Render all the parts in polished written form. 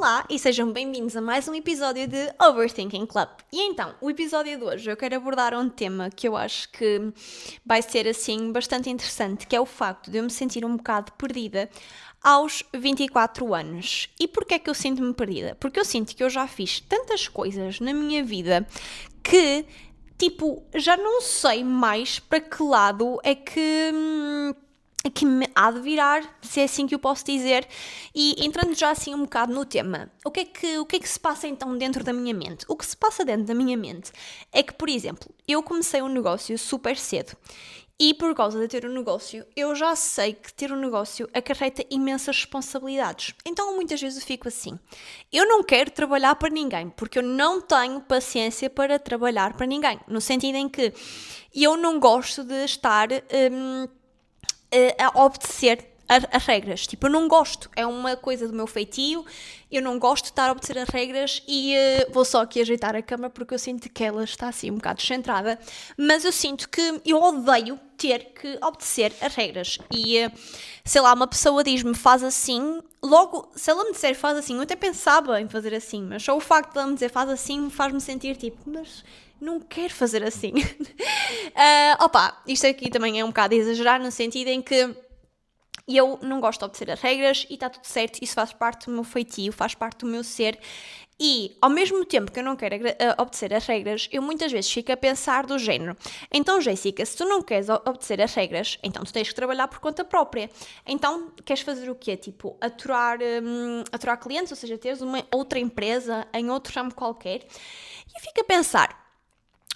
Olá e sejam bem-vindos a mais um episódio de Overthinking Club. E então, o episódio de hoje eu quero abordar um tema que eu acho que vai ser assim bastante interessante, que é o facto de eu me sentir um bocado perdida aos 24 anos. E porquê é que eu sinto-me perdida? Porque eu sinto que eu já fiz tantas coisas na minha vida que, já não sei mais para que lado é que me há de virar, se é assim que eu posso dizer, e entrando já assim um bocado no tema, o que é que se passa então dentro da minha mente? O que se passa dentro da minha mente é que, por exemplo, eu comecei um negócio super cedo e por causa de ter um negócio, eu já sei que ter um negócio acarreta imensas responsabilidades. Então muitas vezes eu fico assim, eu não quero trabalhar para ninguém, porque eu não tenho paciência para trabalhar para ninguém, no sentido em que eu não gosto de estar a obedecer as regras. Tipo, eu não gosto. É uma coisa do meu feitio. Eu não gosto de estar a obedecer as regras e vou só aqui ajeitar a câmera porque eu sinto que ela está assim um bocado descentrada. Mas eu sinto que eu odeio ter que obedecer as regras. E, sei lá, uma pessoa diz-me faz assim, logo, se ela me disser faz assim, eu até pensava em fazer assim, mas só o facto de ela me dizer faz assim faz-me sentir tipo, mas não quero fazer assim. Isto aqui também é um bocado exagerar no sentido em que eu não gosto de obedecer as regras e está tudo certo, isso faz parte do meu feitio, faz parte do meu ser e ao mesmo tempo que eu não quero obedecer as regras, eu muitas vezes fico a pensar do género, então Jéssica, se tu não queres obedecer as regras, então tu tens que trabalhar por conta própria, então queres fazer o quê? Tipo, aturar clientes, ou seja, teres uma outra empresa em outro ramo qualquer e eu fico a pensar,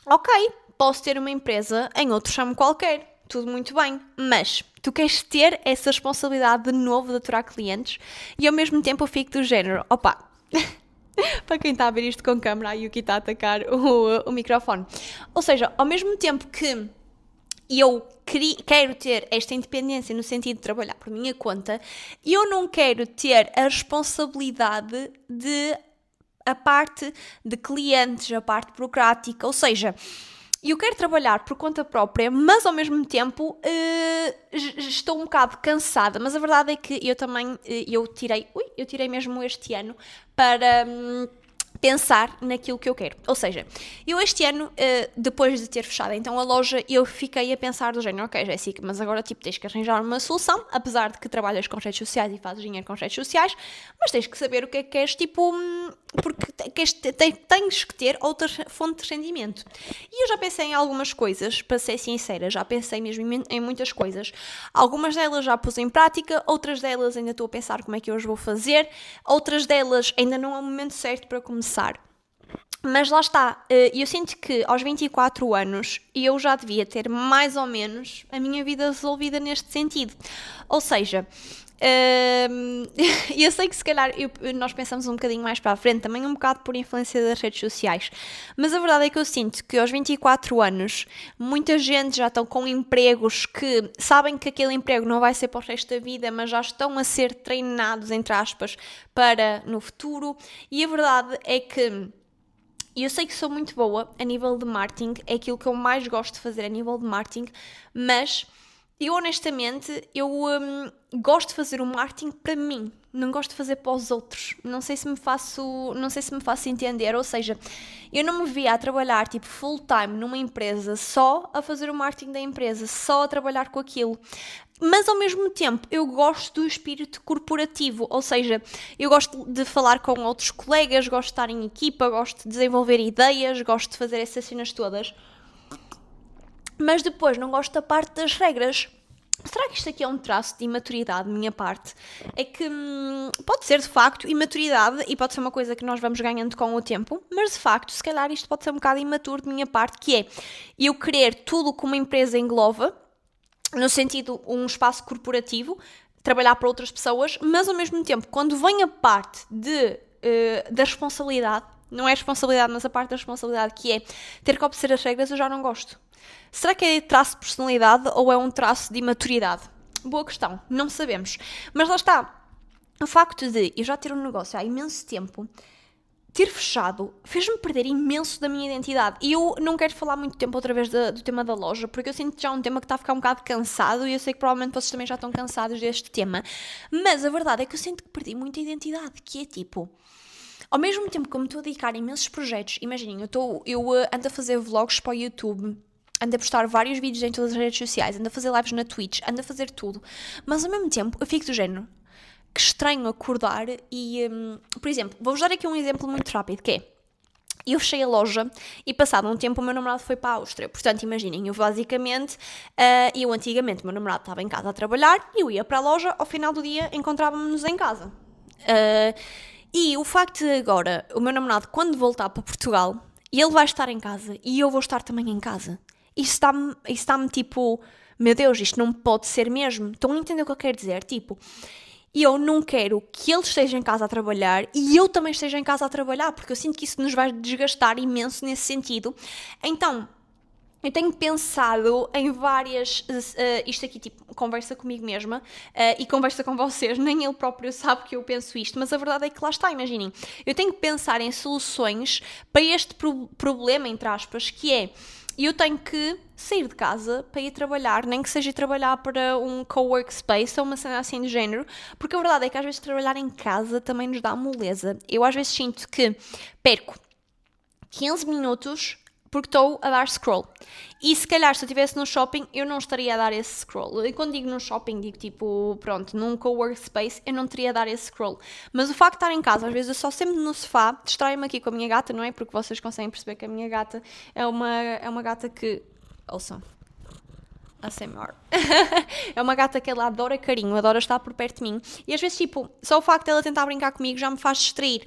ok, posso ter uma empresa em outro ramo qualquer, tudo muito bem, mas tu queres ter essa responsabilidade de novo de aturar clientes e ao mesmo tempo eu fico do género, para quem está a ver isto com câmera, a Yuki está a atacar o microfone. Ou seja, ao mesmo tempo que eu quero ter esta independência no sentido de trabalhar por minha conta, eu não quero ter a responsabilidade de a parte de clientes, a parte burocrática, ou seja, eu quero trabalhar por conta própria, mas ao mesmo tempo estou um bocado cansada, mas a verdade é que eu também, eu tirei mesmo este ano para pensar naquilo que eu quero. Ou seja, eu este ano, depois de ter fechado então a loja, eu fiquei a pensar do género, ok, Jéssica, mas agora tens que arranjar uma solução, apesar de que trabalhas com redes sociais e fazes dinheiro com redes sociais, mas tens que saber o que é que queres, porque tens que ter outra fonte de rendimento. E eu já pensei em algumas coisas, para ser sincera, já pensei mesmo em muitas coisas. Algumas delas já pus em prática, outras delas ainda estou a pensar como é que eu as vou fazer, outras delas ainda não é o momento certo para começar. Mas lá está, eu sinto que aos 24 anos eu já devia ter mais ou menos a minha vida resolvida neste sentido. Ou seja, eu sei que se calhar nós pensamos um bocadinho mais para a frente, também um bocado por influência das redes sociais, mas a verdade é que eu sinto que aos 24 anos muita gente já estão com empregos que sabem que aquele emprego não vai ser para o resto da vida, mas já estão a ser treinados, entre aspas, para no futuro, e a verdade é que eu sei que sou muito boa a nível de marketing, é aquilo que eu mais gosto de fazer a nível de marketing, mas eu honestamente, gosto de fazer o marketing para mim, não gosto de fazer para os outros. Não sei se me faço entender, ou seja, eu não me via a trabalhar tipo full time numa empresa só a fazer o marketing da empresa, só a trabalhar com aquilo. Mas ao mesmo tempo eu gosto do espírito corporativo, ou seja, eu gosto de falar com outros colegas, gosto de estar em equipa, gosto de desenvolver ideias, gosto de fazer essas cenas todas. Mas depois não gosto da parte das regras. Será que isto aqui é um traço de imaturidade da minha parte? É que pode ser de facto imaturidade e pode ser uma coisa que nós vamos ganhando com o tempo, mas de facto, se calhar isto pode ser um bocado imaturo de minha parte, que é eu querer tudo que uma empresa engloba, no sentido um espaço corporativo, trabalhar para outras pessoas, mas ao mesmo tempo, quando vem a parte da responsabilidade, não é responsabilidade, mas a parte da responsabilidade que é ter que obedecer as regras, eu já não gosto. Será que é traço de personalidade ou é um traço de imaturidade? Boa questão, não sabemos. Mas lá está, o facto de eu já ter um negócio há imenso tempo, ter fechado fez-me perder imenso da minha identidade. E eu não quero falar muito tempo outra vez do tema da loja, porque eu sinto que já é um tema que está a ficar um bocado cansado e eu sei que provavelmente vocês também já estão cansados deste tema. Mas a verdade é que eu sinto que perdi muita identidade, que é tipo... Ao mesmo tempo que eu me estou a dedicar a imensos projetos, imaginem, eu ando a fazer vlogs para o YouTube, ando a postar vários vídeos em todas as redes sociais, ando a fazer lives na Twitch, ando a fazer tudo, mas ao mesmo tempo eu fico do género, que estranho acordar e, por exemplo, vou-vos dar aqui um exemplo muito rápido, que é, eu fechei a loja e passado um tempo o meu namorado foi para a Áustria. Portanto, imaginem, eu basicamente, eu antigamente, o meu namorado estava em casa a trabalhar, eu ia para a loja, ao final do dia encontrávamos-nos em casa. E o facto de agora, o meu namorado, quando voltar para Portugal, ele vai estar em casa e eu vou estar também em casa. Isso está-me tipo, meu Deus, isto não pode ser mesmo. Estão a entender o que eu quero dizer? Tipo, eu não quero que ele esteja em casa a trabalhar e eu também esteja em casa a trabalhar, porque eu sinto que isso nos vai desgastar imenso nesse sentido. Então, eu tenho pensado em várias, isto aqui tipo, conversa comigo mesma e conversa com vocês, nem ele próprio sabe que eu penso isto, mas a verdade é que lá está, imaginem, eu tenho que pensar em soluções para este problema, entre aspas, que é, eu tenho que sair de casa para ir trabalhar, nem que seja ir trabalhar para um co-work space ou uma cena assim do género, porque a verdade é que às vezes trabalhar em casa também nos dá moleza. Eu às vezes sinto que perco 15 minutos porque estou a dar scroll. E se calhar se eu estivesse no shopping, eu não estaria a dar esse scroll. E quando digo no shopping, digo tipo, pronto, num co-work space, eu não teria a dar esse scroll. Mas o facto de estar em casa, às vezes eu só sempre no sofá, distraio-me aqui com a minha gata, não é? Porque vocês conseguem perceber que a minha gata é uma gata que... Ouçam. ASMR. É uma gata que ela adora carinho, adora estar por perto de mim. E às vezes, tipo, só o facto de ela tentar brincar comigo já me faz distrair.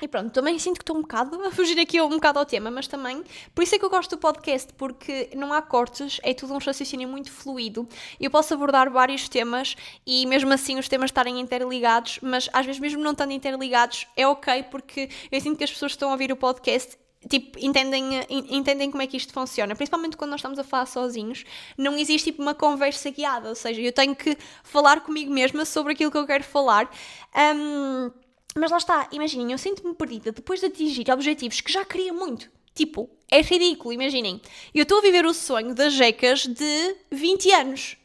E pronto, também sinto que estou um bocado a fugir aqui um bocado ao tema, mas também, por isso é que eu gosto do podcast, porque não há cortes, é tudo um raciocínio muito fluido, eu posso abordar vários temas e mesmo assim os temas estarem interligados, mas às vezes mesmo não estando interligados é ok, porque eu sinto que as pessoas que estão a ouvir o podcast tipo, entendem como é que isto funciona, principalmente quando nós estamos a falar sozinhos, não existe tipo uma conversa guiada, ou seja, eu tenho que falar comigo mesma sobre aquilo que eu quero falar. Mas lá está, imaginem, eu sinto-me perdida depois de atingir objetivos que já queria muito. Tipo, é ridículo, imaginem. Eu estou a viver o sonho das jecas de 20 anos.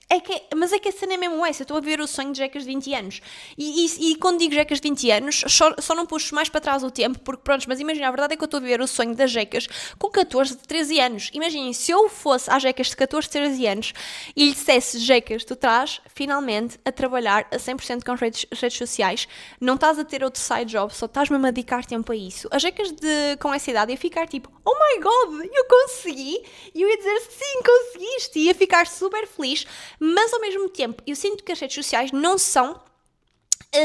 Mas é que a cena é mesmo essa, eu estou a viver o sonho de jecas de 20 anos. E quando digo jecas de 20 anos, só não puxo mais para trás o tempo, porque pronto, mas imagina, a verdade é que eu estou a viver o sonho das jecas com 14, 13 anos. Imaginem, se eu fosse às jecas de 14, 13 anos e lhe dissesse, jecas, tu estás finalmente a trabalhar a 100% com redes sociais, não estás a ter outro side job, só estás mesmo a dedicar tempo a isso. As jecas com essa idade ia ficar tipo, oh my god, eu consegui! E eu ia dizer, sim, conseguiste! E ia ficar super feliz. Mas ao mesmo tempo, eu sinto que as redes sociais não são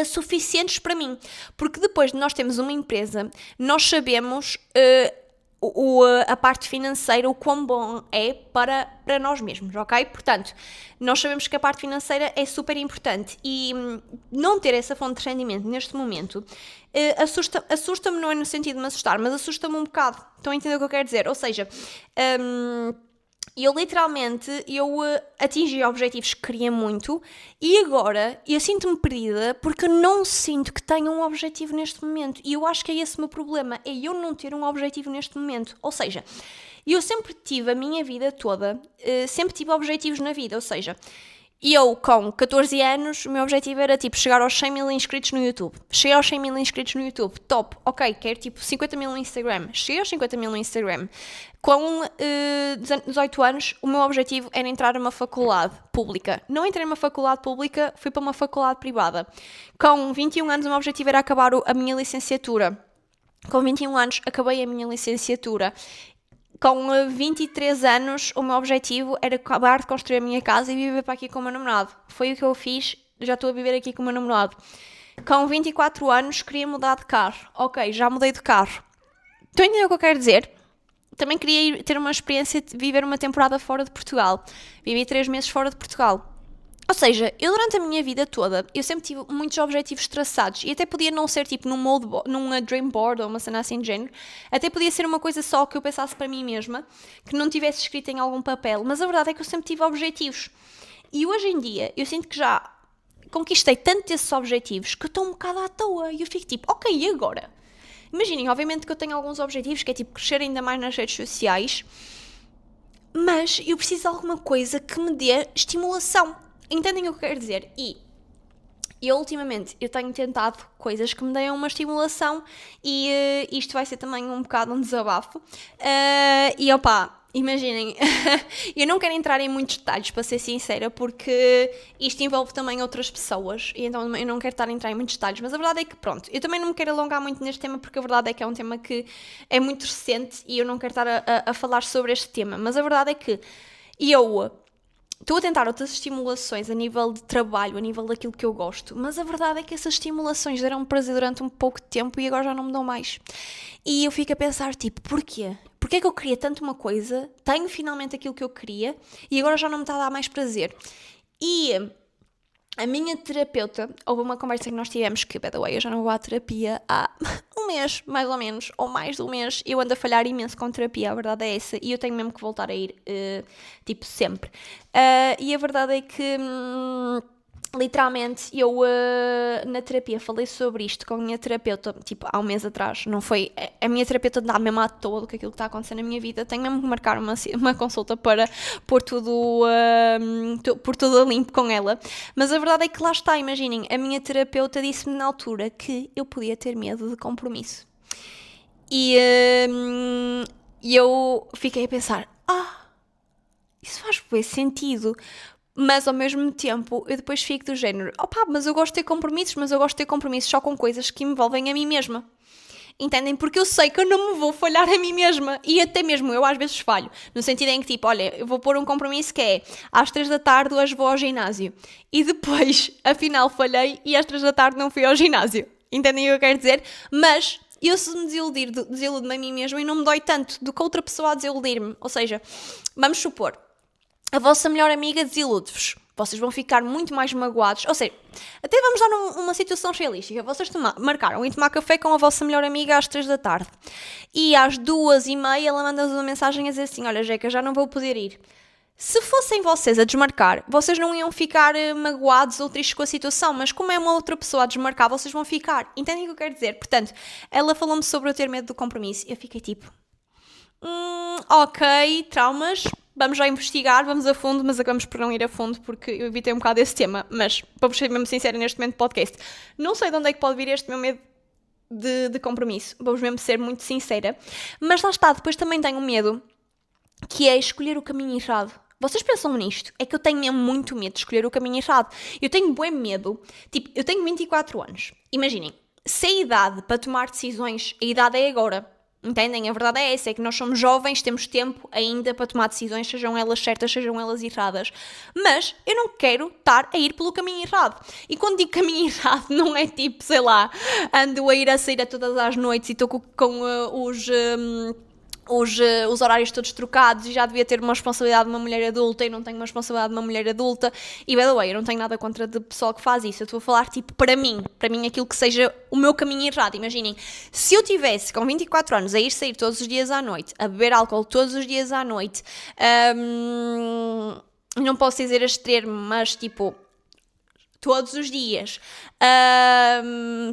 suficientes para mim, porque depois de nós termos uma empresa, nós sabemos a parte financeira, o quão bom é para nós mesmos, ok? Portanto, nós sabemos que a parte financeira é super importante e não ter essa fonte de rendimento neste momento assusta-me, não é no sentido de me assustar, mas assusta-me um bocado. Estão a entender o que eu quero dizer? Ou seja, eu literalmente atingi objetivos que queria muito e agora eu sinto-me perdida porque não sinto que tenho um objetivo neste momento e eu acho que é esse o meu problema, é eu não ter um objetivo neste momento. Ou seja, eu sempre tive a minha vida toda, sempre tive objetivos na vida, ou seja, eu com 14 anos o meu objetivo era tipo chegar aos 100 mil inscritos no YouTube. Cheguei aos 100 mil inscritos no YouTube, top, ok, quero tipo 50 mil no Instagram. Cheguei aos 50 mil no Instagram. Com 18 anos o meu objetivo era entrar numa faculdade pública. Não entrei numa faculdade pública, fui para uma faculdade privada. Com 21 anos o meu objetivo era acabar a minha licenciatura. Com 21 anos acabei a minha licenciatura. Com 23 anos, o meu objetivo era acabar de construir a minha casa e viver para aqui com o meu namorado. Foi o que eu fiz, já estou a viver aqui com o meu namorado. Com 24 anos, queria mudar de carro. Ok, já mudei de carro. Estão a entender o que eu quero dizer? Também queria ter uma experiência de viver uma temporada fora de Portugal. Vivi 3 meses fora de Portugal. Ou seja, eu durante a minha vida toda, eu sempre tive muitos objetivos traçados e até podia não ser tipo num dream board ou uma cena assim de género, até podia ser uma coisa só que eu pensasse para mim mesma, que não tivesse escrito em algum papel, mas a verdade é que eu sempre tive objetivos. E hoje em dia, eu sinto que já conquistei tanto esses objetivos que eu estou um bocado à toa e eu fico tipo, ok, e agora? Imaginem, obviamente que eu tenho alguns objetivos, que é tipo crescer ainda mais nas redes sociais, mas eu preciso de alguma coisa que me dê estimulação. Entendem o que eu quero dizer? E eu ultimamente eu tenho tentado coisas que me deem uma estimulação e isto vai ser também um bocado um desabafo. E opá, imaginem, eu não quero entrar em muitos detalhes, para ser sincera, porque isto envolve também outras pessoas, e então eu não quero estar a entrar em muitos detalhes, mas a verdade é que, pronto, eu também não me quero alongar muito neste tema, porque a verdade é que é um tema que é muito recente e eu não quero estar a falar sobre este tema, mas a verdade é que eu estou a tentar outras estimulações a nível de trabalho, a nível daquilo que eu gosto, mas a verdade é que essas estimulações deram-me prazer durante um pouco de tempo e agora já não me dão mais. E eu fico a pensar, tipo, porquê? Porquê é que eu queria tanto uma coisa, tenho finalmente aquilo que eu queria e agora já não me está a dar mais prazer? E a minha terapeuta, houve uma conversa que nós tivemos que, by the way, eu já não vou à terapia há um mês, mais ou menos, ou mais de um mês. Eu ando a falhar imenso com terapia, a verdade é essa, e eu tenho mesmo que voltar a ir, tipo, sempre. E a verdade é que, literalmente, eu na terapia falei sobre isto com a minha terapeuta, tipo, há um mês atrás, não foi, a minha terapeuta dá mesmo a todo com aquilo que está acontecendo na minha vida, tenho mesmo que marcar uma consulta para pôr tudo a limpo com ela, mas a verdade é que lá está, imaginem, a minha terapeuta disse-me na altura que eu podia ter medo de compromisso, e eu fiquei a pensar, isso faz bem sentido. Mas ao mesmo tempo, eu depois fico do género, mas eu gosto de ter compromissos, mas eu gosto de ter compromissos só com coisas que me envolvem a mim mesma. Entendem? Porque eu sei que eu não me vou falhar a mim mesma. E até mesmo eu às vezes falho. No sentido em que, tipo, olha, eu vou pôr um compromisso que é às 3 da tarde hoje vou ao ginásio. E depois, afinal, falhei e às 3 da tarde não fui ao ginásio. Entendem o que eu quero dizer? Mas eu se me desiludo-me a mim mesma e não me dói tanto do que outra pessoa a desiludir-me. Ou seja, vamos supor, a vossa melhor amiga desilude-vos. Vocês vão ficar muito mais magoados. Ou seja, até vamos dar uma situação realística. Vocês marcaram ir tomar café com a vossa melhor amiga às 3 da tarde. E às 2h30 ela manda-vos uma mensagem a dizer assim, olha, Jeca, já não vou poder ir. Se fossem vocês a desmarcar, vocês não iam ficar magoados ou tristes com a situação, mas como é uma outra pessoa a desmarcar, vocês vão ficar. Entendem o que eu quero dizer? Portanto, ela falou-me sobre eu ter medo do compromisso. Eu fiquei tipo, ok, traumas, vamos já investigar, vamos a fundo, mas acabamos por não ir a fundo porque eu evitei um bocado esse tema. Mas, para vos ser mesmo sincera neste momento do podcast, não sei de onde é que pode vir este meu medo de compromisso, vou-vos mesmo ser muito sincera. Mas lá está, depois também tenho medo, que é escolher o caminho errado. Vocês pensam nisto? É que eu tenho mesmo muito medo de escolher o caminho errado. Eu tenho bué medo, tipo, eu tenho 24 anos. Imaginem, se a idade para tomar decisões, a idade é agora. Entendem? A verdade é essa, é que nós somos jovens, temos tempo ainda para tomar decisões, sejam elas certas, sejam elas erradas. Mas eu não quero estar a ir pelo caminho errado. E quando digo caminho errado, não é tipo, sei lá, ando a ir a sair a todas as noites e estou com os horários todos trocados e já devia ter uma responsabilidade de uma mulher adulta e não tenho uma responsabilidade de uma mulher adulta. E, by the way, eu não tenho nada contra de pessoal que faz isso. Eu estou a falar, tipo, para mim aquilo que seja o meu caminho errado. Imaginem, se eu tivesse com 24 anos a ir sair todos os dias à noite, a beber álcool todos os dias à noite, não posso dizer este termo, mas, tipo, todos os dias,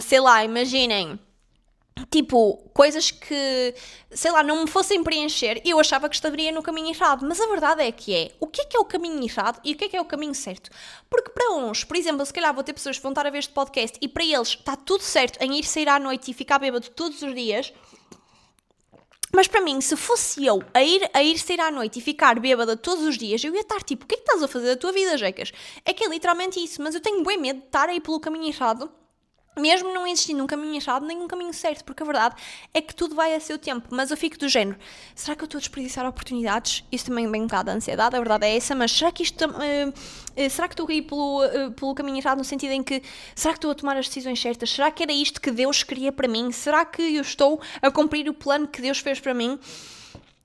sei lá, imaginem, tipo, coisas que, sei lá, não me fossem preencher, eu achava que estaria no caminho errado, mas a verdade é que o que é o caminho errado e o que é o caminho certo? Porque para uns, por exemplo, se calhar vou ter pessoas que vão estar a ver este podcast e para eles está tudo certo em ir sair à noite e ficar bêbado todos os dias, mas para mim, se fosse eu a ir sair à noite e ficar bêbada todos os dias, eu ia estar tipo, o que é que estás a fazer da tua vida, Jecas? É que é literalmente isso, mas eu tenho bem medo de estar aí pelo caminho errado, mesmo não existindo um caminho errado nem um caminho certo, porque a verdade é que tudo vai a seu tempo, mas eu fico do género, será que eu estou a desperdiçar oportunidades? Isso também vem um bocado de ansiedade, a verdade é essa, mas será que será que estou a ir pelo caminho errado no sentido em que, será que estou a tomar as decisões certas? Será que era isto que Deus queria para mim? Será que eu estou a cumprir o plano que Deus fez para mim?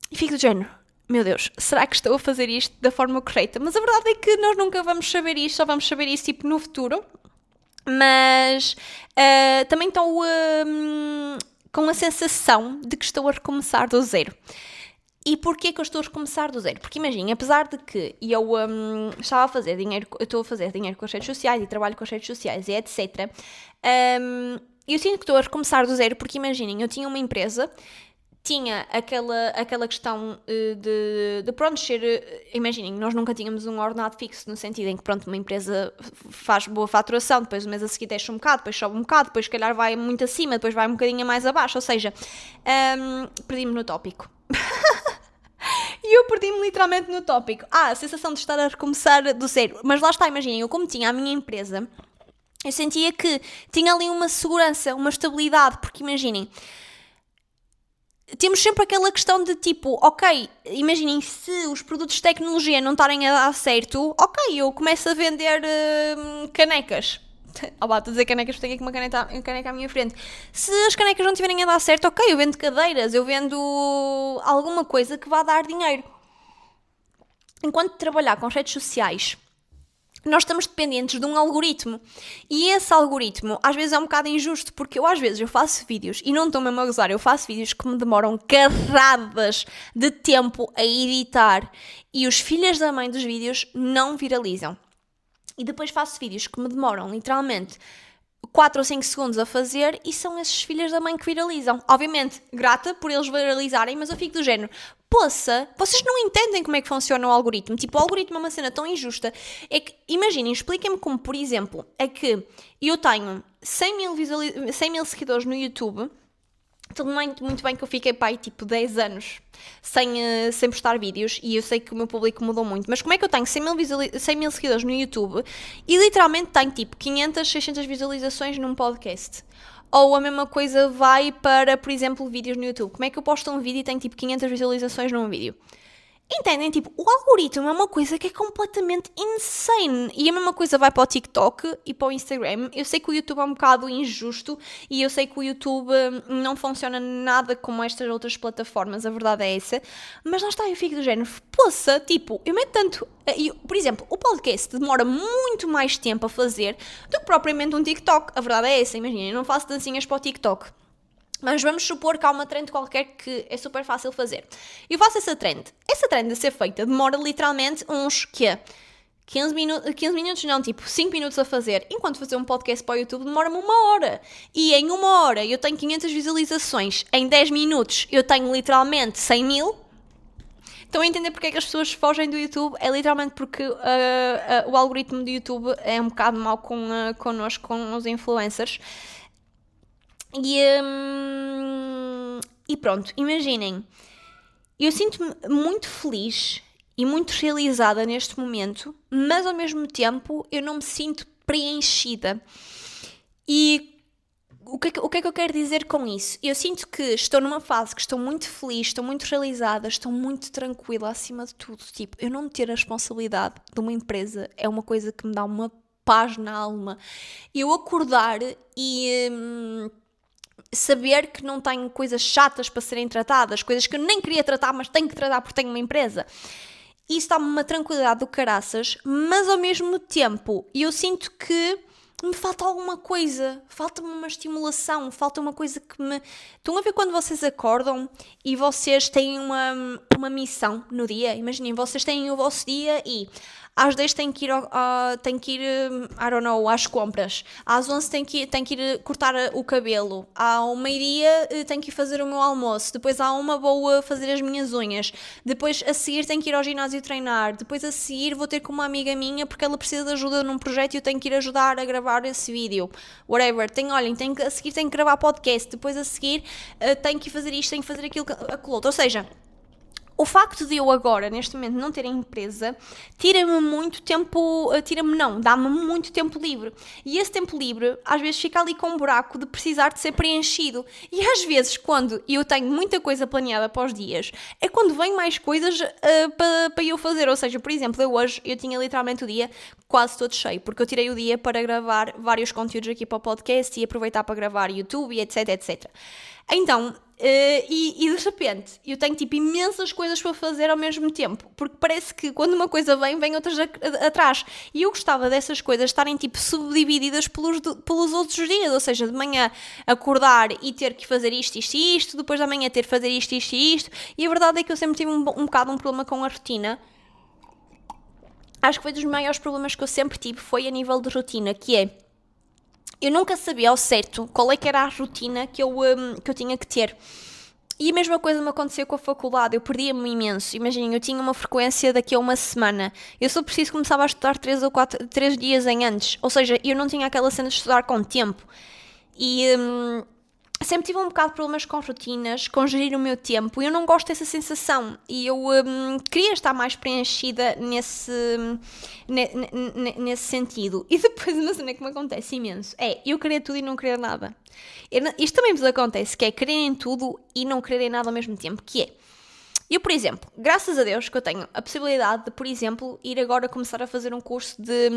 E fico do género, meu Deus, será que estou a fazer isto da forma correta? Mas a verdade é que nós nunca vamos saber isto, só vamos saber isso tipo no futuro. Mas também estou com a sensação de que estou a recomeçar do zero. E porquê que eu estou a recomeçar do zero? Porque imaginem, apesar de que eu estava a fazer dinheiro, eu estou a fazer dinheiro com as redes sociais e trabalho com as redes sociais e etc. eu sinto que estou a recomeçar do zero, porque imaginem, eu tinha uma empresa, tinha aquela questão de pronto, imaginem, nós nunca tínhamos um ordenado fixo, no sentido em que, pronto, uma empresa faz boa faturação, depois o mês a seguir deixa um bocado, depois sobe um bocado, depois se calhar vai muito acima, depois vai um bocadinho mais abaixo, ou seja, perdi-me no tópico. E eu perdi-me literalmente no tópico. A sensação de estar a recomeçar do zero. Mas lá está, imaginem, eu como tinha a minha empresa, eu sentia que tinha ali uma segurança, uma estabilidade, porque imaginem, temos sempre aquela questão de tipo, ok, imaginem, se os produtos de tecnologia não estarem a dar certo, ok, eu começo a vender canecas. Estou a dizer canecas porque tenho aqui uma caneca à minha frente. Se as canecas não estiverem a dar certo, ok, eu vendo cadeiras, eu vendo alguma coisa que vá dar dinheiro. Enquanto trabalhar com redes sociais, nós estamos dependentes de um algoritmo. E esse algoritmo às vezes é um bocado injusto, porque às vezes eu faço vídeos, e não estou mesmo a gozar, eu faço vídeos que me demoram carradas de tempo a editar, e os filhos da mãe dos vídeos não viralizam. E depois faço vídeos que me demoram literalmente 4 ou 5 segundos a fazer, e são esses filhos da mãe que viralizam. Obviamente, grata por eles viralizarem, mas eu fico do género, poça, vocês não entendem como é que funciona o algoritmo. Tipo, o algoritmo é uma cena tão injusta. É que, imaginem, expliquem-me como, por exemplo, é que eu tenho 100 mil seguidores no YouTube. Tudo muito bem que eu fiquei, pai, tipo 10 anos sem postar vídeos, e eu sei que o meu público mudou muito, mas como é que eu tenho 100 mil seguidores no YouTube e literalmente tenho tipo 500, 600 visualizações num podcast? Ou a mesma coisa vai para, por exemplo, vídeos no YouTube. Como é que eu posto um vídeo e tenho tipo 500 visualizações num vídeo? Entendem? Tipo, o algoritmo é uma coisa que é completamente insane. E a mesma coisa vai para o TikTok e para o Instagram. Eu sei que o YouTube é um bocado injusto e eu sei que o YouTube não funciona nada como estas outras plataformas, a verdade é essa. Mas lá está, eu fico do género, poça, tipo, eu meto tanto... por exemplo, o podcast demora muito mais tempo a fazer do que propriamente um TikTok. A verdade é essa, imagina, eu não faço dancinhas para o TikTok. Mas vamos supor que há uma trend qualquer que é super fácil fazer. Eu faço essa trend. Essa trend a ser feita demora literalmente uns, 15 minutos não, tipo 5 minutos a fazer. Enquanto fazer um podcast para o YouTube demora-me 1 hora. E em 1 hora eu tenho 500 visualizações. Em 10 minutos eu tenho literalmente 100 mil. Estão a entender porque é que as pessoas fogem do YouTube? É literalmente porque o algoritmo do YouTube é um bocado mau connosco, com os influencers. E pronto, imaginem, eu sinto-me muito feliz e muito realizada neste momento, mas ao mesmo tempo eu não me sinto preenchida. E o que é que eu quero dizer com isso? Eu sinto que estou numa fase que estou muito feliz, estou muito realizada, estou muito tranquila acima de tudo. Tipo, eu não ter a responsabilidade de uma empresa é uma coisa que me dá uma paz na alma. Eu acordar e... saber que não tenho coisas chatas para serem tratadas, coisas que eu nem queria tratar, mas tenho que tratar porque tenho uma empresa. Isso dá-me uma tranquilidade do caraças, mas ao mesmo tempo eu sinto que me falta alguma coisa, falta-me uma estimulação, falta uma coisa que me... Estão a ver quando vocês acordam e vocês têm uma missão no dia? Imaginem, vocês têm o vosso dia e... às 10 tenho que ir, I don't know, às compras. Às 11 tenho que ir cortar o cabelo. Ao meio-dia tenho que ir fazer o meu almoço. Depois à 1 vou fazer as minhas unhas. Depois a seguir tenho que ir ao ginásio treinar. Depois a seguir vou ter com uma amiga minha porque ela precisa de ajuda num projeto e eu tenho que ir ajudar a gravar esse vídeo. Whatever. A seguir tenho que gravar podcast. Depois a seguir tenho que fazer isto, tenho que fazer aquilo, aquilo outro. Ou seja... o facto de eu agora, neste momento, não ter empresa, dá-me muito tempo livre. E esse tempo livre, às vezes, fica ali com um buraco de precisar de ser preenchido. E às vezes, quando eu tenho muita coisa planeada para os dias, é quando vem mais coisas para eu fazer. Ou seja, por exemplo, eu tinha literalmente o dia quase todo cheio, porque eu tirei o dia para gravar vários conteúdos aqui para o podcast e aproveitar para gravar YouTube e etc, etc. Então... e de repente eu tenho tipo imensas coisas para fazer ao mesmo tempo, porque parece que quando uma coisa vem outras atrás, e eu gostava dessas coisas estarem tipo subdivididas pelos outros dias, ou seja, de manhã acordar e ter que fazer isto e isto, depois da manhã ter que fazer isto e isto, e a verdade é que eu sempre tive um bocado um problema com a rotina. Acho que foi dos maiores problemas que eu sempre tive, foi a nível de rotina, que é eu nunca sabia ao certo qual é que era a rotina que eu tinha que ter. E a mesma coisa me aconteceu com a faculdade, eu perdia-me imenso. Imaginem, eu tinha uma frequência daqui a uma semana. Eu só preciso começava a estudar 3 dias em antes. Ou seja, eu não tinha aquela cena de estudar com tempo. E sempre tive um bocado de problemas com rotinas, com gerir o meu tempo. E eu não gosto dessa sensação. E eu queria estar mais preenchida nesse sentido. E depois uma cena que me acontece imenso eu querer tudo e não querer nada. Isto também vos acontece, que é quererem tudo e não quererem nada ao mesmo tempo, que é, eu, por exemplo, graças a Deus que eu tenho a possibilidade de, por exemplo, ir agora começar a fazer um curso de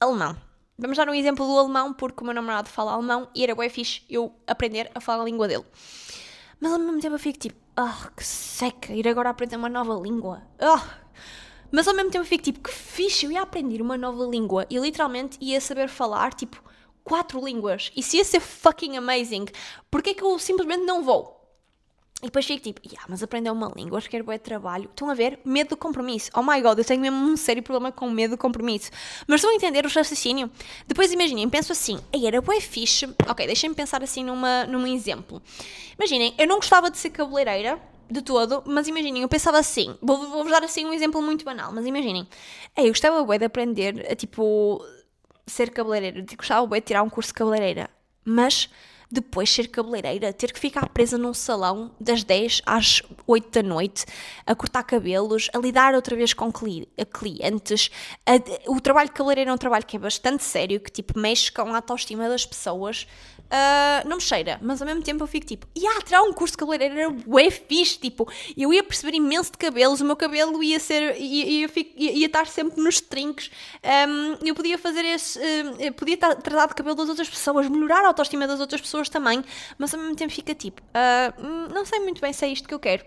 alemão. Vamos dar um exemplo do alemão, porque o meu namorado fala alemão e era bué fixe eu aprender a falar a língua dele. Mas ao mesmo tempo eu fico tipo, que seca, ir agora aprender uma nova língua. Mas ao mesmo tempo eu fico tipo, que fixe, eu ia aprender uma nova língua e literalmente ia saber falar, tipo, 4 línguas. Isso ia ser fucking amazing. Porquê que eu simplesmente não vou? E depois fico tipo, mas aprender uma língua, quero bué trabalho. Estão a ver? Medo do compromisso. Oh my god, eu tenho mesmo um sério problema com medo do compromisso. Mas estão a entender o raciocínio? Depois imaginem, penso assim, era bué fixe. Ok, deixem-me pensar assim num exemplo. Imaginem, eu não gostava de ser cabeleireira de todo, mas imaginem, eu pensava assim, vou-vos dar assim um exemplo muito banal, mas imaginem, eu gostava bué de aprender a tipo ser cabeleireira, gostava bem de tirar um curso de cabeleireira, mas depois ser cabeleireira, ter que ficar presa num salão das 10 às 8 da noite, a cortar cabelos, a lidar outra vez com clientes. O trabalho de cabeleireira é um trabalho que é bastante sério, que tipo mexe com a autoestima das pessoas. Não me cheira, mas ao mesmo tempo eu fico tipo, tirar um curso de cabeleireira era bué fixe, tipo, eu ia perceber imenso de cabelos, o meu cabelo ia estar sempre nos trinques, eu podia fazer podia tratar de cabelo das outras pessoas, melhorar a autoestima das outras pessoas também, mas ao mesmo tempo fica tipo, não sei muito bem se é isto que eu quero.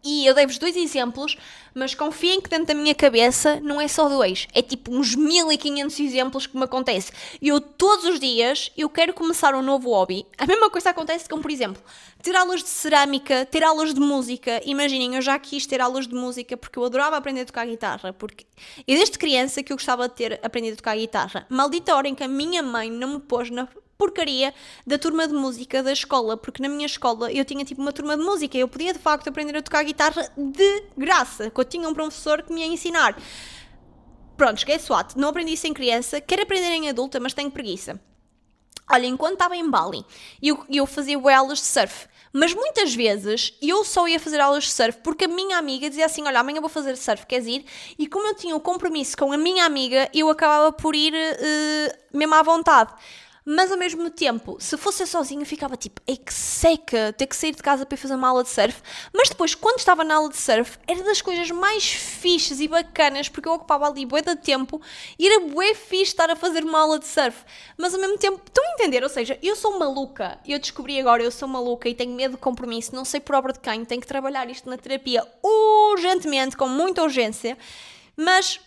E eu dei-vos 2 exemplos, mas confiem que dentro da minha cabeça não é só 2, é tipo uns 1500 exemplos que me acontece. E eu todos os dias, eu quero começar um novo hobby. A mesma coisa acontece com, por exemplo, ter aulas de cerâmica, ter aulas de música. Imaginem, eu já quis ter aulas de música porque eu adorava aprender a tocar guitarra. E desde criança que eu gostava de ter aprendido a tocar guitarra. Maldita hora em que a minha mãe não me pôs na porcaria da turma de música da escola, porque na minha escola eu tinha tipo uma turma de música e eu podia de facto aprender a tocar guitarra de graça, que eu tinha um professor que me ia ensinar. Pronto, esquece o ato, não aprendi isso em criança, quero aprender em adulta, mas tenho preguiça. Olha, enquanto estava em Bali, eu fazia aulas de surf, mas muitas vezes eu só ia fazer aulas de surf porque a minha amiga dizia assim, olha, amanhã vou fazer surf, queres ir? E como eu tinha um compromisso com a minha amiga, eu acabava por ir mesmo à vontade. Mas ao mesmo tempo, se fosse sozinha, ficava tipo, que seca, ter que sair de casa para ir fazer uma aula de surf. Mas depois, quando estava na aula de surf, era das coisas mais fixes e bacanas, porque eu ocupava ali bué de tempo e era bué fixe estar a fazer uma aula de surf. Mas ao mesmo tempo, estão a entender? Ou seja, eu sou maluca, eu descobri agora, eu sou maluca e tenho medo de compromisso, não sei por obra de quem, tenho que trabalhar isto na terapia urgentemente, com muita urgência, mas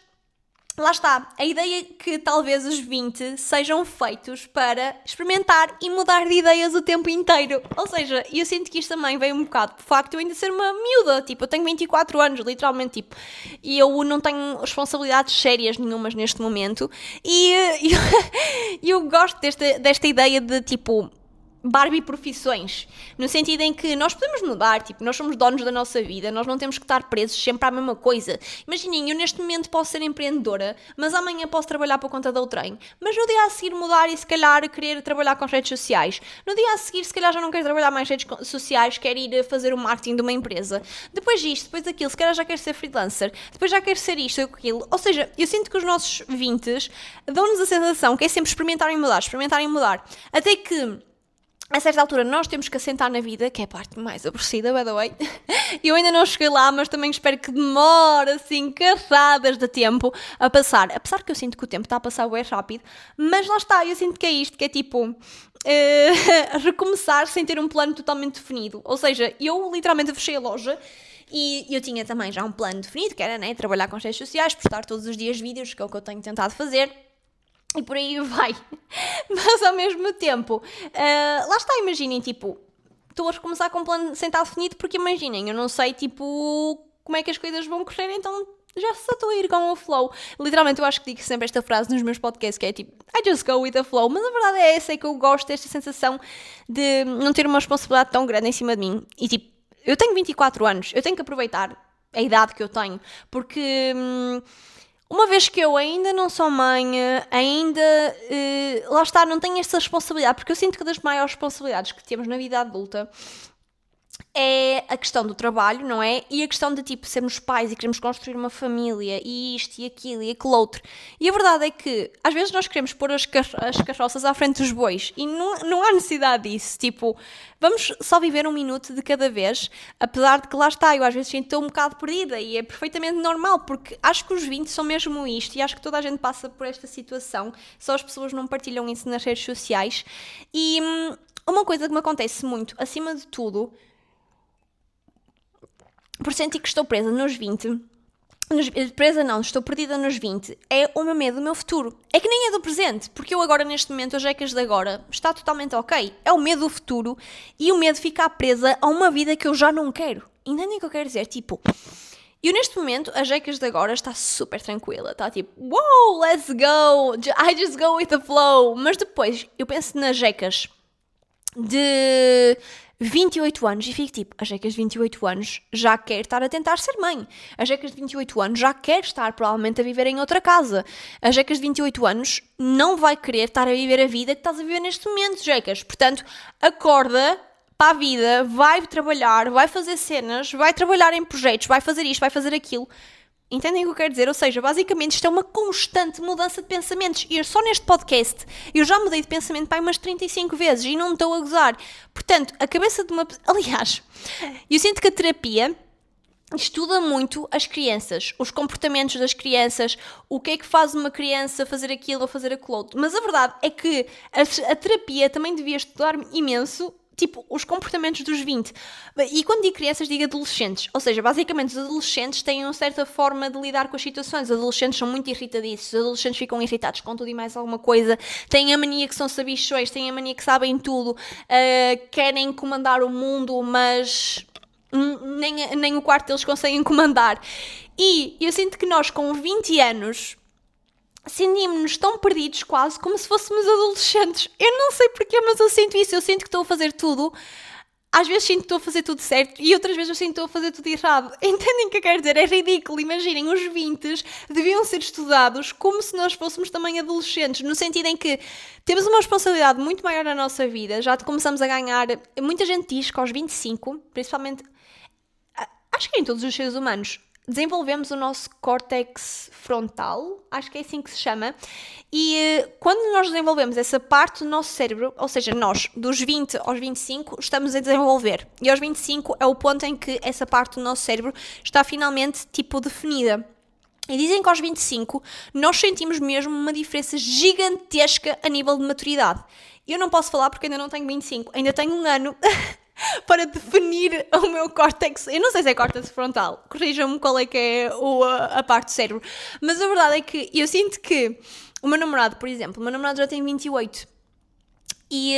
lá está, a ideia que talvez os 20 sejam feitos para experimentar e mudar de ideias o tempo inteiro. Ou seja, eu sinto que isto também veio um bocado do facto de eu ainda ser uma miúda, tipo, eu tenho 24 anos, literalmente, tipo, e eu não tenho responsabilidades sérias nenhumas neste momento, e eu gosto desta ideia de, tipo, Barbie profissões, no sentido em que nós podemos mudar, tipo, nós somos donos da nossa vida, nós não temos que estar presos sempre à mesma coisa. Imaginem, eu neste momento posso ser empreendedora, mas amanhã posso trabalhar para a conta da outrem, mas no dia a seguir mudar e se calhar querer trabalhar com as redes sociais, no dia a seguir se calhar já não quero trabalhar mais redes sociais, quero ir fazer o marketing de uma empresa, depois disto, depois daquilo, se calhar já quero ser freelancer, depois já quero ser isto ou aquilo, ou seja, eu sinto que os nossos 20 dão-nos a sensação que é sempre experimentar e mudar, até que a certa altura nós temos que assentar na vida, que é a parte mais aborrecida, by the way. Eu ainda não cheguei lá, mas também espero que demore assim, carradas de tempo a passar. Apesar que eu sinto que o tempo está a passar bem rápido, mas lá está, eu sinto que é isto, que é tipo recomeçar sem ter um plano totalmente definido. Ou seja, eu literalmente fechei a loja e eu tinha também já um plano definido, que era, né, trabalhar com as redes sociais, postar todos os dias vídeos, que é o que eu tenho tentado fazer. E por aí vai. Mas ao mesmo tempo, lá está, imaginem, tipo, estou a recomeçar com um plano sem estar definido, porque imaginem, eu não sei, tipo, como é que as coisas vão correr, então Já só estou a ir com o flow. Literalmente eu acho que digo sempre esta frase nos meus podcasts, que é tipo, I just go with the flow. Mas a verdade é essa, é que eu gosto desta sensação de não ter uma responsabilidade tão grande em cima de mim. E tipo, eu tenho 24 anos, eu tenho que aproveitar a idade que eu tenho, porque uma vez que eu ainda não sou mãe, lá está, não tenho esta responsabilidade, porque eu sinto que das maiores responsabilidades que temos na vida adulta é a questão do trabalho, não é? E a questão de, tipo, sermos pais e queremos construir uma família e isto e aquilo e aquele outro. E a verdade é que, às vezes, nós queremos pôr as carroças à frente dos bois e não há necessidade disso. Tipo, vamos só viver um minuto de cada vez, apesar de que lá está, eu às vezes sinto um bocado perdida e é perfeitamente normal, porque acho que os 20 são mesmo isto e acho que toda a gente passa por esta situação, só as pessoas não partilham isso nas redes sociais. E uma coisa que me acontece muito, acima de tudo, por sentir que estou presa nos 20, estou perdida nos 20, é o meu medo do meu futuro. É que nem é do presente, porque eu agora, neste momento, as jecas de agora, está totalmente ok. É o medo do futuro e o medo de ficar presa a uma vida que eu já não quero. Entendem o que eu quero dizer? Tipo, eu neste momento, as jecas de agora está super tranquila, está tipo, wow, let's go, I just go with the flow. Mas depois, eu penso nas jecas de 28 anos e fico tipo, a Jecas de 28 anos já quer estar a tentar ser mãe. A Jecas de 28 anos já quer estar provavelmente a viver em outra casa. A Jecas de 28 anos não vai querer estar a viver a vida que estás a viver neste momento, Jecas. Portanto, acorda para a vida, vai trabalhar, vai fazer cenas, vai trabalhar em projetos, vai fazer isto, vai fazer aquilo. Entendem o que eu quero dizer? Ou seja, basicamente isto é uma constante mudança de pensamentos. E só neste podcast eu já mudei de pensamento para umas 35 vezes e não estou a gozar. Portanto, a cabeça de uma... Aliás, eu sinto que a terapia estuda muito as crianças, os comportamentos das crianças, o que é que faz uma criança fazer aquilo ou fazer aquilo outro. Mas a verdade é que a terapia também devia estudar imenso, tipo, os comportamentos dos 20. E quando digo crianças, digo adolescentes. Ou seja, basicamente os adolescentes têm uma certa forma de lidar com as situações. Os adolescentes são muito irritadiços. Os adolescentes ficam irritados com tudo e mais alguma coisa. Têm a mania que são sabichões. Têm a mania que sabem tudo. Querem comandar o mundo, mas nem o quarto deles conseguem comandar. E eu sinto que nós, com 20 anos... sentimos-nos tão perdidos quase como se fôssemos adolescentes. Eu não sei porquê, mas eu sinto isso. Eu sinto que estou a fazer tudo. Às vezes sinto que estou a fazer tudo certo e outras vezes eu sinto que estou a fazer tudo errado. Entendem o que eu quero dizer? É ridículo. Imaginem, os 20 deviam ser estudados como se nós fôssemos também adolescentes, no sentido em que temos uma responsabilidade muito maior na nossa vida. Já começamos a ganhar... Muita gente diz que aos 25, principalmente... acho que em todos os seres humanos... desenvolvemos o nosso córtex frontal, acho que é assim que se chama, e quando nós desenvolvemos essa parte do nosso cérebro, ou seja, nós, dos 20 aos 25, estamos a desenvolver, e aos 25 é o ponto em que essa parte do nosso cérebro está finalmente, tipo, definida. E dizem que aos 25 nós sentimos mesmo uma diferença gigantesca a nível de maturidade. Eu não posso falar porque ainda não tenho 25, ainda tenho um ano... para definir o meu córtex, eu não sei se é córtex frontal, corrijam-me qual é que é a parte do cérebro, mas a verdade é que eu sinto que o meu namorado, por exemplo, o meu namorado já tem 28 e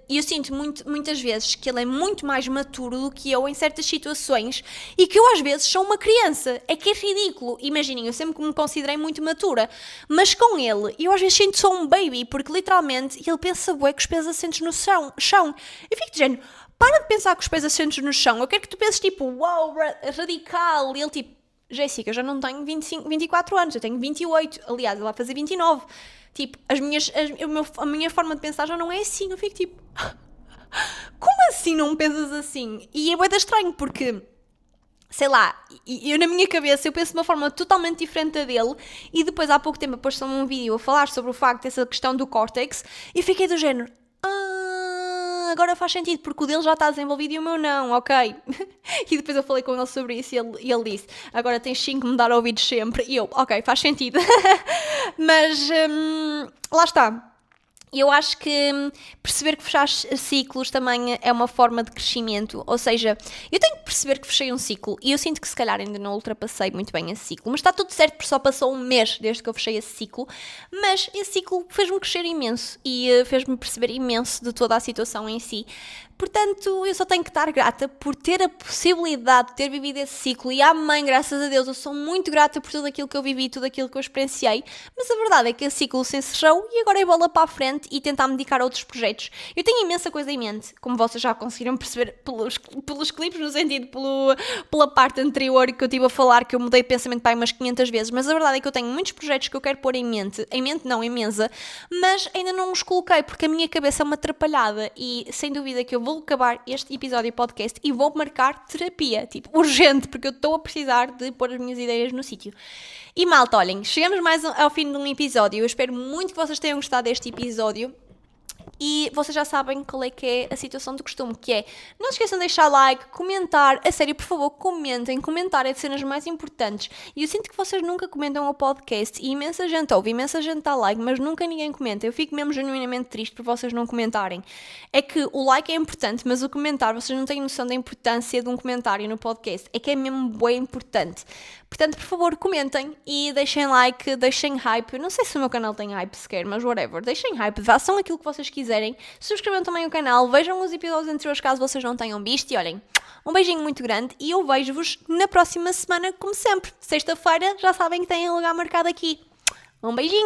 eu sinto muitas vezes que ele é muito mais maturo do que eu em certas situações e que eu às vezes sou uma criança. É que é ridículo. Imaginem, eu sempre me considerei muito matura, mas com ele eu às vezes sinto só um baby, porque literalmente ele pensa bué que os pés assentes no chão. Eu fico dizendo, para de pensar com os pés assentes no chão, eu quero que tu penses tipo, uau, radical. E ele tipo, Jéssica, eu já não tenho 24 anos, eu tenho 28, aliás, ele vai fazer 29. Tipo, a minha forma de pensar já não é assim. Eu fico tipo, como assim não pensas assim? E é bué de estranho, porque, sei lá, eu na minha cabeça eu penso de uma forma totalmente diferente da dele, e depois há pouco tempo apareceu-me um vídeo a falar sobre o facto dessa questão do córtex, e fiquei do género, agora faz sentido, porque o dele já está desenvolvido e o meu não, ok? E depois eu falei com ele sobre isso e ele disse, agora tens 5 que me dar ouvidos sempre. E eu, ok, faz sentido. Mas lá está. Eu acho que perceber que fechar ciclos também é uma forma de crescimento. Ou seja, eu tenho que perceber que fechei um ciclo e eu sinto que se calhar ainda não ultrapassei muito bem esse ciclo, mas está tudo certo porque só passou um mês desde que eu fechei esse ciclo, mas esse ciclo fez-me crescer imenso e fez-me perceber imenso de toda a situação em si. Portanto, eu só tenho que estar grata por ter a possibilidade de ter vivido esse ciclo e amém, graças a Deus, eu sou muito grata por tudo aquilo que eu vivi, tudo aquilo que eu experienciei, mas a verdade é que esse ciclo se encerrou e agora é bola para a frente e tentar me dedicar a outros projetos. Eu tenho imensa coisa em mente, como vocês já conseguiram perceber pelos clipes, no sentido, pela parte anterior que eu estive a falar, que eu mudei de pensamento para aí umas 500 vezes, mas a verdade é que eu tenho muitos projetos que eu quero pôr em mente não, em mesa, mas ainda não os coloquei porque a minha cabeça é uma atrapalhada e sem dúvida que eu vou acabar este episódio podcast e vou marcar terapia, tipo, urgente, porque eu estou a precisar de pôr as minhas ideias no sítio. E malta, olhem, chegamos mais ao fim de um episódio, eu espero muito que vocês tenham gostado deste episódio. E vocês já sabem qual é que é a situação do costume, que é, não se esqueçam de deixar like, comentar, a sério, por favor, comentem, comentar é de cenas mais importantes, e eu sinto que vocês nunca comentam ao podcast, e imensa gente ouve, imensa gente dá like, mas nunca ninguém comenta, eu fico mesmo genuinamente triste por vocês não comentarem. É que o like é importante, mas o comentar, vocês não têm noção da importância de um comentário no podcast, é que é mesmo bem importante. Portanto, por favor, comentem e deixem like, deixem hype. Eu não sei se o meu canal tem hype sequer, mas whatever. Deixem hype, façam aquilo que vocês quiserem. Subscrevam também o canal, vejam os episódios anteriores caso vocês não tenham visto. E olhem, um beijinho muito grande e eu vejo-vos na próxima semana, como sempre. Sexta-feira, já sabem que têm lugar marcado aqui. Um beijinho!